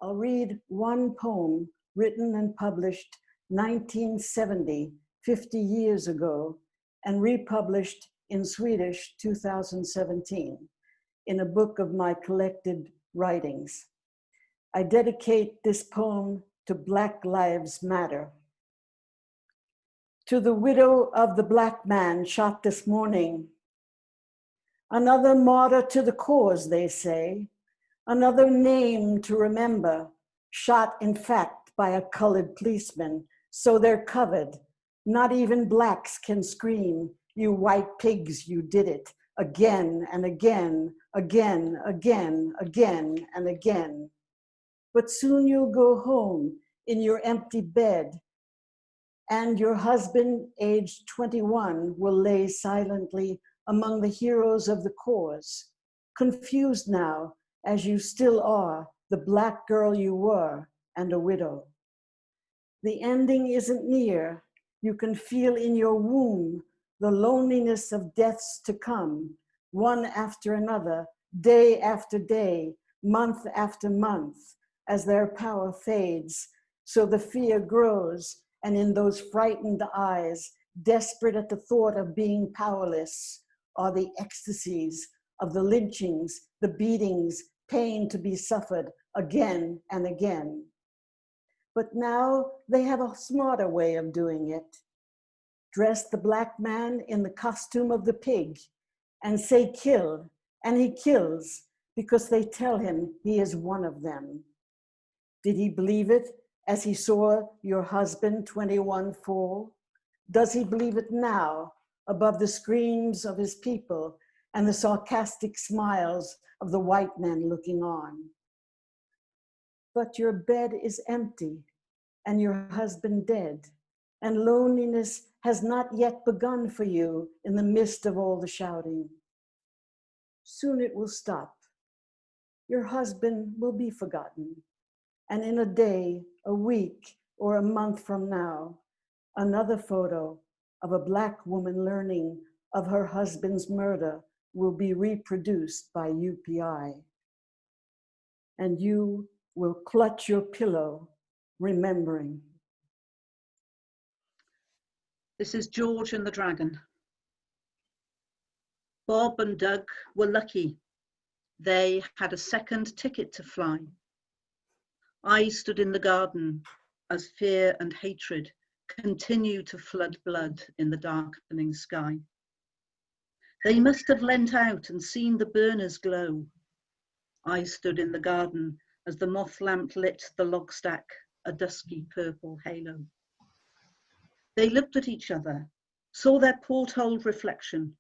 I'll read one poem written and published 1970, 50 years ago, and republished in Swedish 2017 in a book of my collected writings. I dedicate this poem to Black Lives Matter. To the widow of the Black man shot this morning, another martyr to the cause, they say, another name to remember, shot in fact by a colored policeman, so they're covered. Not even Blacks can scream, you white pigs, you did it, again and again, again, again, again, and again. But soon you'll go home in your empty bed, and your husband, aged 21, will lay silently among the heroes of the cause, confused now, as you still are, the Black girl you were, and a widow. The ending isn't near. You can feel in your womb the loneliness of deaths to come, one after another, day after day, month after month, as their power fades. So the fear grows, and in those frightened eyes, desperate at the thought of being powerless, are the ecstasies of the lynchings, the beatings, pain to be suffered again and again. But now they have a smarter way of doing it. Dress the Black man in the costume of the pig and say kill, and he kills because they tell him he is one of them. Did he believe it as he saw your husband 21 fall? Does he believe it now above the screams of his people and the sarcastic smiles of the white men looking on? But your bed is empty and your husband dead, and loneliness has not yet begun for you in the midst of all the shouting. Soon it will stop. Your husband will be forgotten, and in a day, a week, or a month from now, another photo of a Black woman learning of her husband's murder will be reproduced by UPI. And you will clutch your pillow, remembering. This is George and the Dragon. Bob and Doug were lucky. They had a second ticket to fly. I stood in the garden as fear and hatred continue to flood blood in the darkening sky. They must have leant out and seen the burners glow. I stood in the garden as the moth lamp lit the log stack, a dusky purple halo. They looked at each other, saw their portholed reflection.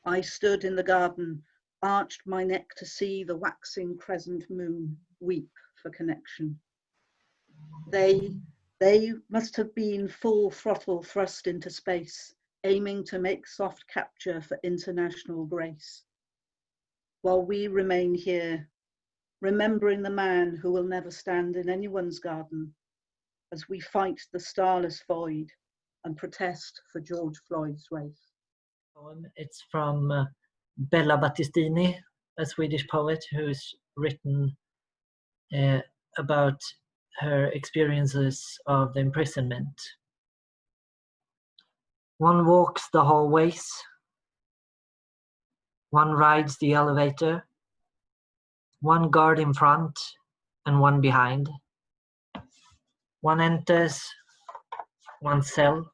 I stood in the garden, arched my neck to see the waxing crescent moon weep for connection. They must have been full throttle thrust into space, aiming to make soft capture for international grace. While we remain here, remembering the man who will never stand in anyone's garden, as we fight the starless void and protest for George Floyd's race. It's from Bella Batistini, a Swedish poet who's written about her experiences of the imprisonment. One walks the hallways, one rides the elevator, one guard in front and one behind. One enters one cell.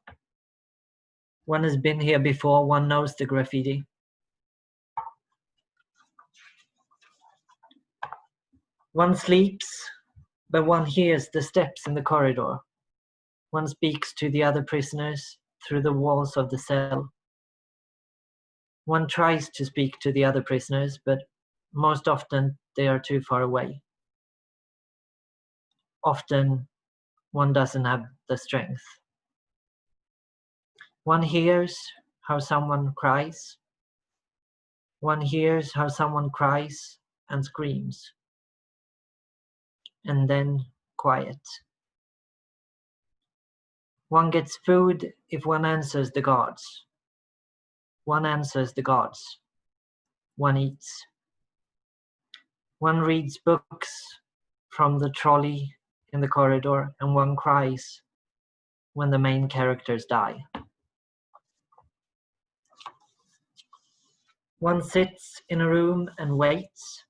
One has been here before, one knows the graffiti. One sleeps, but one hears the steps in the corridor. One speaks to the other prisoners through the walls of the cell. One tries to speak to the other prisoners, but most often they are too far away. Often one doesn't have the strength. One hears how someone cries. One hears how someone cries and screams. And then quiet. One gets food if one answers the guards. One answers the guards. One eats. One reads books from the trolley in the corridor, and one cries when the main characters die. One sits in a room and waits.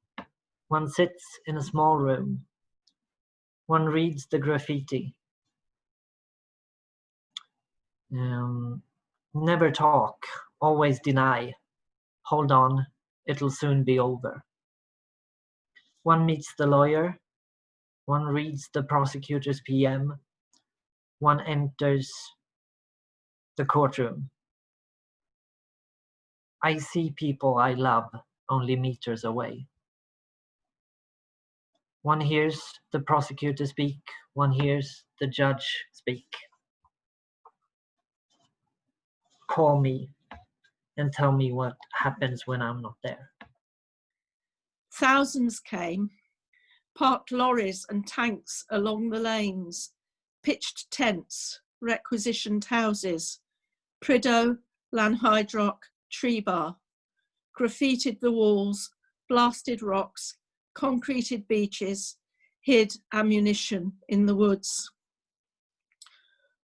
One sits in a small room. One reads the graffiti. Never talk, always deny. Hold on, it'll soon be over. One meets the lawyer. One reads the prosecutor's PM. One enters the courtroom. I see people I love only meters away. One hears the prosecutor speak. One hears the judge speak. Call me and tell me what happens when I'm not there. Thousands came, parked lorries and tanks along the lanes, pitched tents, requisitioned houses, Prideaux, Lanhydrock, Tree Bar, graffitied the walls, blasted rocks, concreted beaches, hid ammunition in the woods.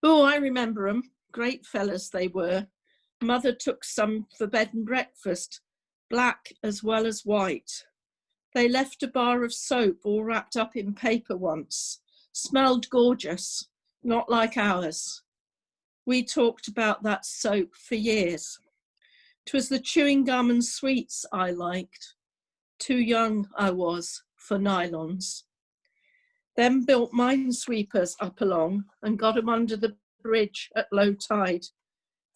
Oh, I remember 'em, great fellas they were. Mother took some for bed and breakfast, black as well as white. They left a bar of soap all wrapped up in paper once. Smelled gorgeous, not like ours. We talked about that soap for years. 'Twas the chewing gum and sweets I liked. Too young I was for nylons. Then built minesweepers up along and got 'em under the bridge at low tide.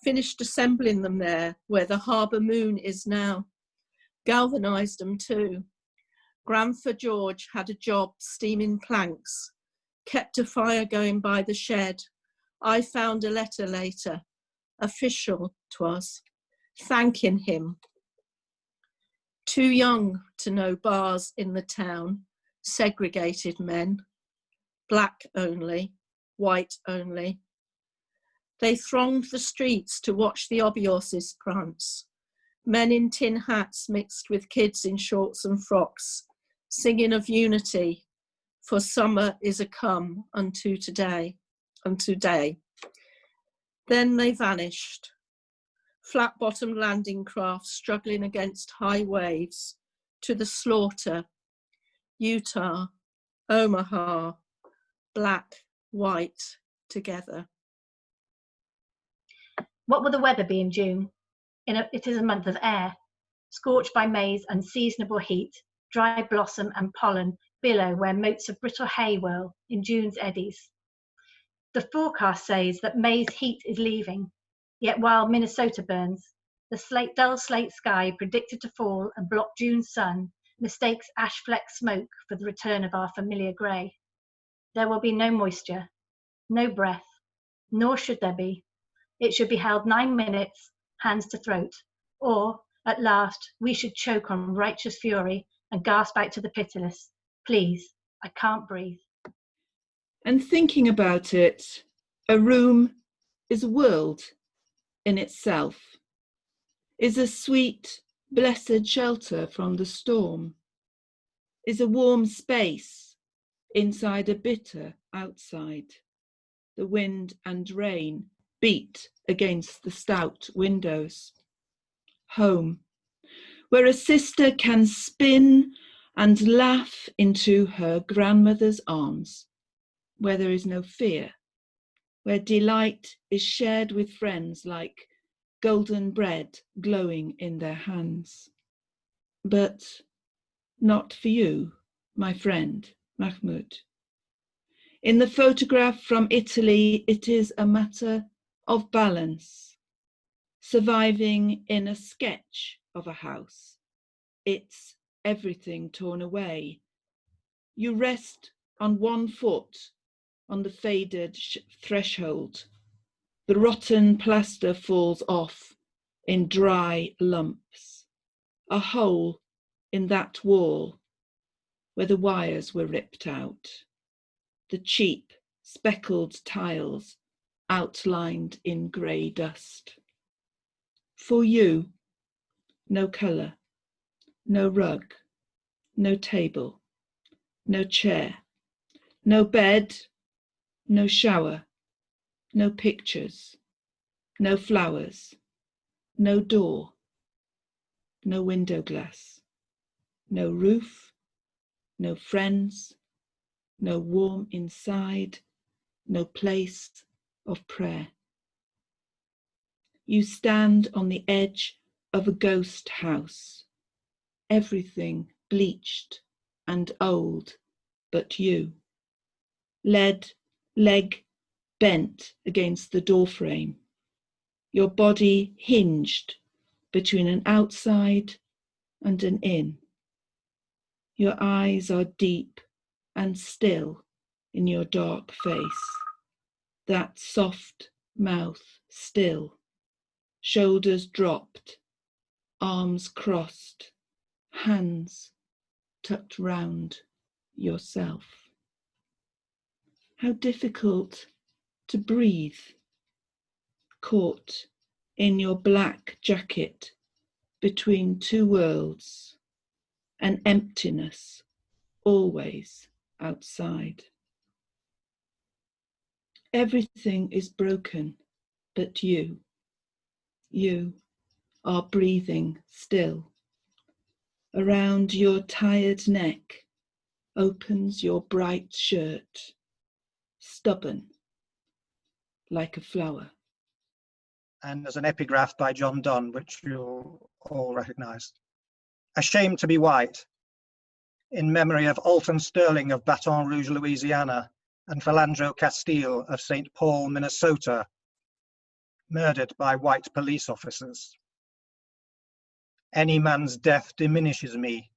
Finished assembling them there where the harbour moon is now. Galvanised 'em too. Grandfer George had a job steaming planks, kept a fire going by the shed. I found a letter later, official 'twas, thanking him. Too young to know bars in the town, segregated men, black only, white only. They thronged the streets to watch the obioses prance, men in tin hats mixed with kids in shorts and frocks, singing of unity, for summer is a come unto day. Then they vanished, flat-bottomed landing craft struggling against high waves, to the slaughter, Utah, Omaha, black, white, together. What will the weather be in June? It is a month of air, scorched by May's unseasonable heat. Dry blossom and pollen billow where motes of brittle hay whirl in June's eddies. The forecast says that May's heat is leaving, yet while Minnesota burns, the dull slate sky predicted to fall and block June's sun mistakes ash-flecked smoke for the return of our familiar grey. There will be no moisture, no breath, nor should there be. It should be held 9 minutes, hands to throat, or, at last, we should choke on righteous fury and gasp out to the pitiless, please, I can't breathe. And thinking about it, a room is a world in itself, is a sweet, blessed shelter from the storm, is a warm space inside a bitter outside. The wind and rain beat against the stout windows. Home, where a sister can spin and laugh into her grandmother's arms, where there is no fear, where delight is shared with friends like golden bread glowing in their hands. But not for you, my friend Mahmoud. In the photograph from Italy, it is a matter of balance, surviving in a sketch of a house. It's everything torn away. You rest on one foot on the faded threshold. The rotten plaster falls off in dry lumps. A hole in that wall where the wires were ripped out. The cheap, speckled tiles outlined in grey dust. For you, no colour, no rug, no table, no chair, No bed, no shower, no pictures, no flowers, no door, no window glass, no roof, no friends, no warm inside, no place of prayer. You stand on the edge of a ghost house, everything bleached and old but you. Leg bent against the doorframe, your body hinged between an outside and an in. Your eyes are deep and still in your dark face, that soft mouth still, shoulders dropped, arms crossed, hands tucked round yourself. How difficult to breathe, caught in your black jacket between two worlds, an emptiness always outside. Everything is broken but you. You are breathing still. Around your tired neck opens your bright shirt, stubborn like a flower. And there's an epigraph by John Donne, which you'll all recognise. Ashamed to be white, in memory of Alton Sterling of Baton Rouge, Louisiana, and Philandro Castile of St. Paul, Minnesota, murdered by white police officers. Any man's death diminishes me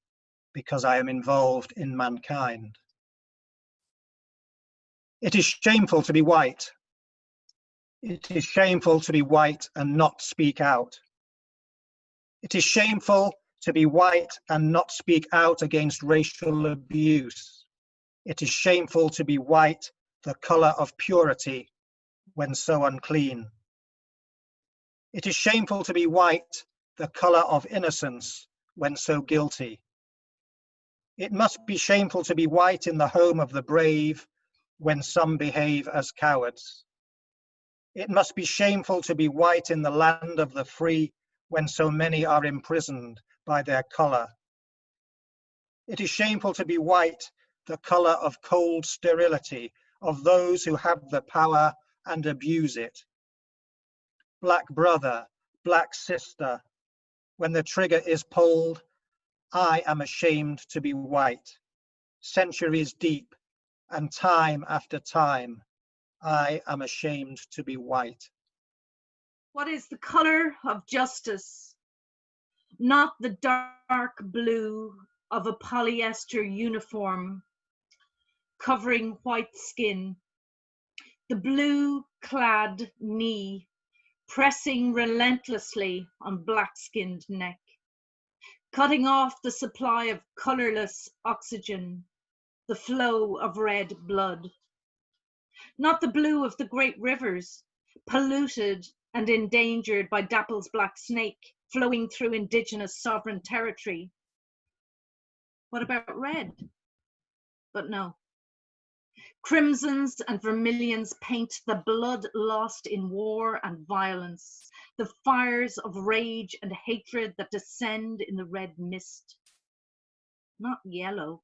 because I am involved in mankind. It is shameful to be white. It is shameful to be white and not speak out. It is shameful to be white and not speak out against racial abuse. It is shameful to be white, the colour of purity, when so unclean. It is shameful to be white, the colour of innocence, when so guilty. It must be shameful to be white in the home of the brave, when some behave as cowards. It must be shameful to be white in the land of the free, when so many are imprisoned by their colour. It is shameful to be white, the colour of cold sterility, of those who have the power and abuse it. Black brother, black sister, when the trigger is pulled, I am ashamed to be white. Centuries deep and time after time, I am ashamed to be white. What is the colour of justice? Not the dark blue of a polyester uniform covering white skin, the blue-clad knee pressing relentlessly on black-skinned neck, cutting off the supply of colourless oxygen, the flow of red blood. Not the blue of the great rivers, polluted and endangered by Dapple's black snake flowing through indigenous sovereign territory. What about red? But no. Crimsons and vermilions paint the blood lost in war and violence, the fires of rage and hatred that descend in the red mist. Not yellow,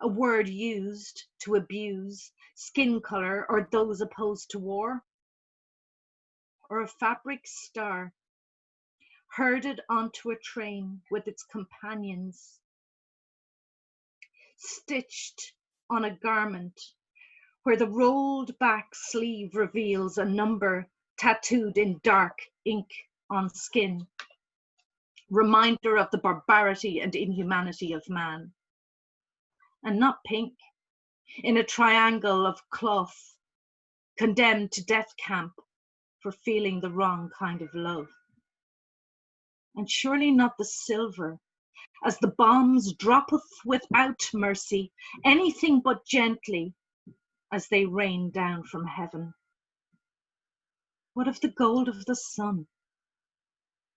a word used to abuse skin color or those opposed to war. Or a fabric star, herded onto a train with its companions, stitched on a garment where the rolled back sleeve reveals a number tattooed in dark ink on skin, reminder of the barbarity and inhumanity of man. And not pink, in a triangle of cloth, condemned to death camp for feeling the wrong kind of love. And surely not the silver, as the bombs droppeth without mercy, anything but gently, as they rain down from heaven. What of the gold of the sun?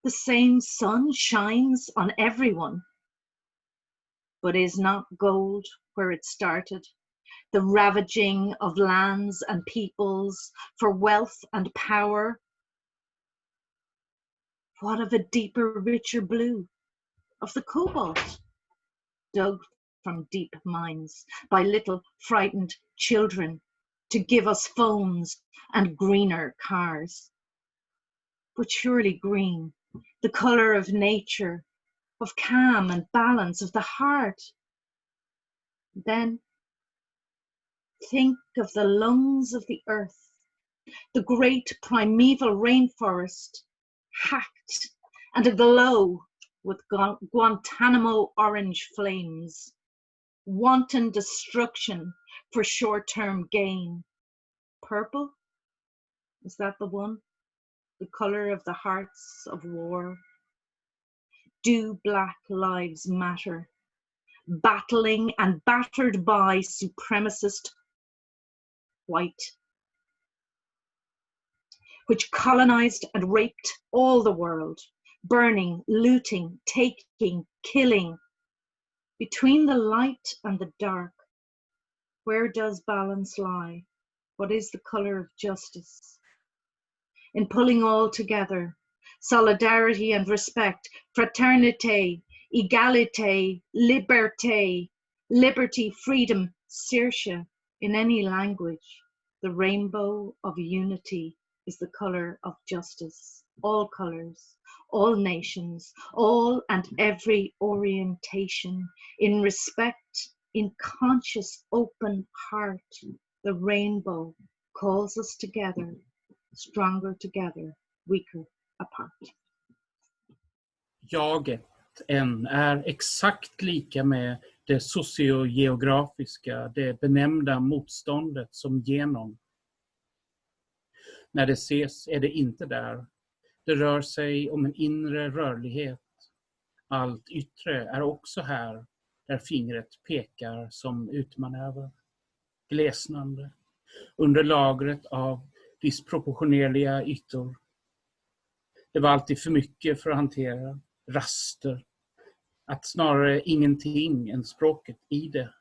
The same sun shines on everyone, but is not gold where it started, the ravaging of lands and peoples for wealth and power? What of a deeper, richer blue, of the cobalt, dug from deep mines by little frightened children to give us phones and greener cars? But surely green, the colour of nature, of calm and balance of the heart. Then think of the lungs of the earth, the great primeval rainforest, hacked and aglow with Guantanamo orange flames, wanton destruction for short-term gain. Purple? Is that the one? The colour of the hearts of war? Do Black Lives Matter? Battling and battered by supremacist white, which colonized and raped all the world, burning, looting, taking, killing. Between the light and the dark, where does balance lie? What is the color of justice? In pulling all together, solidarity and respect, fraternité, égalité, liberté, liberty, freedom, Saoirse, in any language, the rainbow of unity is the color of justice. All colors, all nations, all and every orientation, in respect, in conscious open heart, the rainbow calls us together, stronger together, weaker apart. Jaget, en, är exakt lika med det sociogeografiska, det benämnda motståndet som genom. När det ses är det inte där. Det rör sig om en inre rörlighet. Allt yttre är också här, där fingret pekar som utmanöver. Glesnande, under lagret av disproportionerliga ytor. Det var alltid för mycket för att hantera. Raster. Att snarare ingenting än språket i det.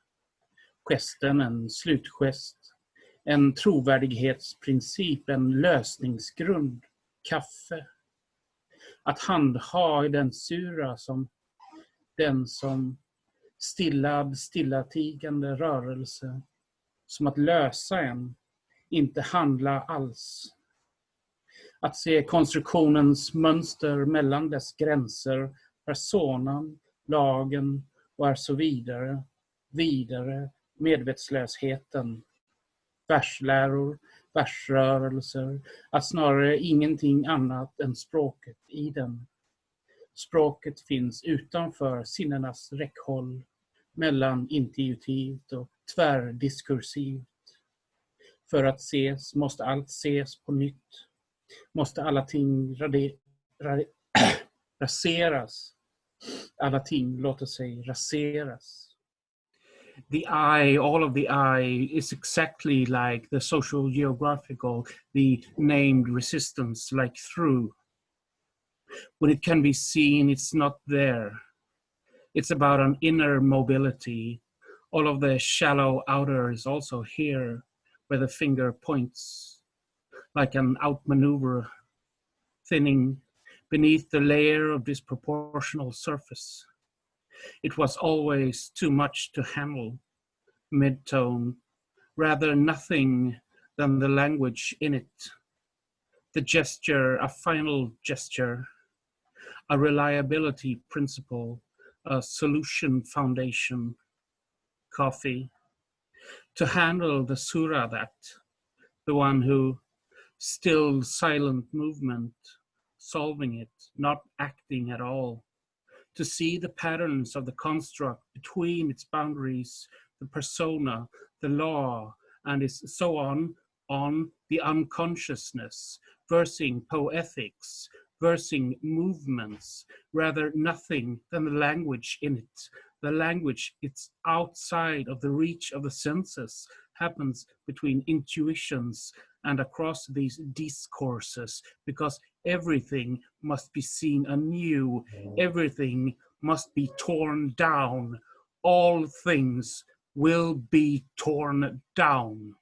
Gesten en slutgest. En trovärdighetsprincip, en lösningsgrund. Kaffe. Att handha den sura som den som stillatigande rörelse. Som att lösa en, inte handla alls. Att se konstruktionens mönster mellan dess gränser, personan, lagen och är så vidare, medvetslösheten. Versläror, versrörelser, att snarare ingenting annat än språket i den. Språket finns utanför sinnenas räckhåll, mellan intuitivt och tvärdiskursivt. För att ses måste allt ses på nytt. Måste alla ting raseras. Alla ting låter sig raseras. The eye, all of the eye is exactly like the social geographical, the named resistance, like through. When it can be seen, it's not there. It's about an inner mobility. All of the shallow outer is also here, where the finger points, like an outmaneuver, thinning beneath the layer of disproportional surface. It was always too much to handle, mid-tone, rather nothing than the language in it. The gesture, a final gesture, a reliability principle, a solution foundation, coffee. To handle the surah that, the one who still silent movement, solving it, not acting at all. To see the patterns of the construct between its boundaries, the persona, the law, and is so on the unconsciousness, versing poetics, versing movements, rather nothing than the language in it. The language, it's outside of the reach of the senses, happens between intuitions and across these discourses, because everything must be seen anew, everything must be torn down, all things will be torn down.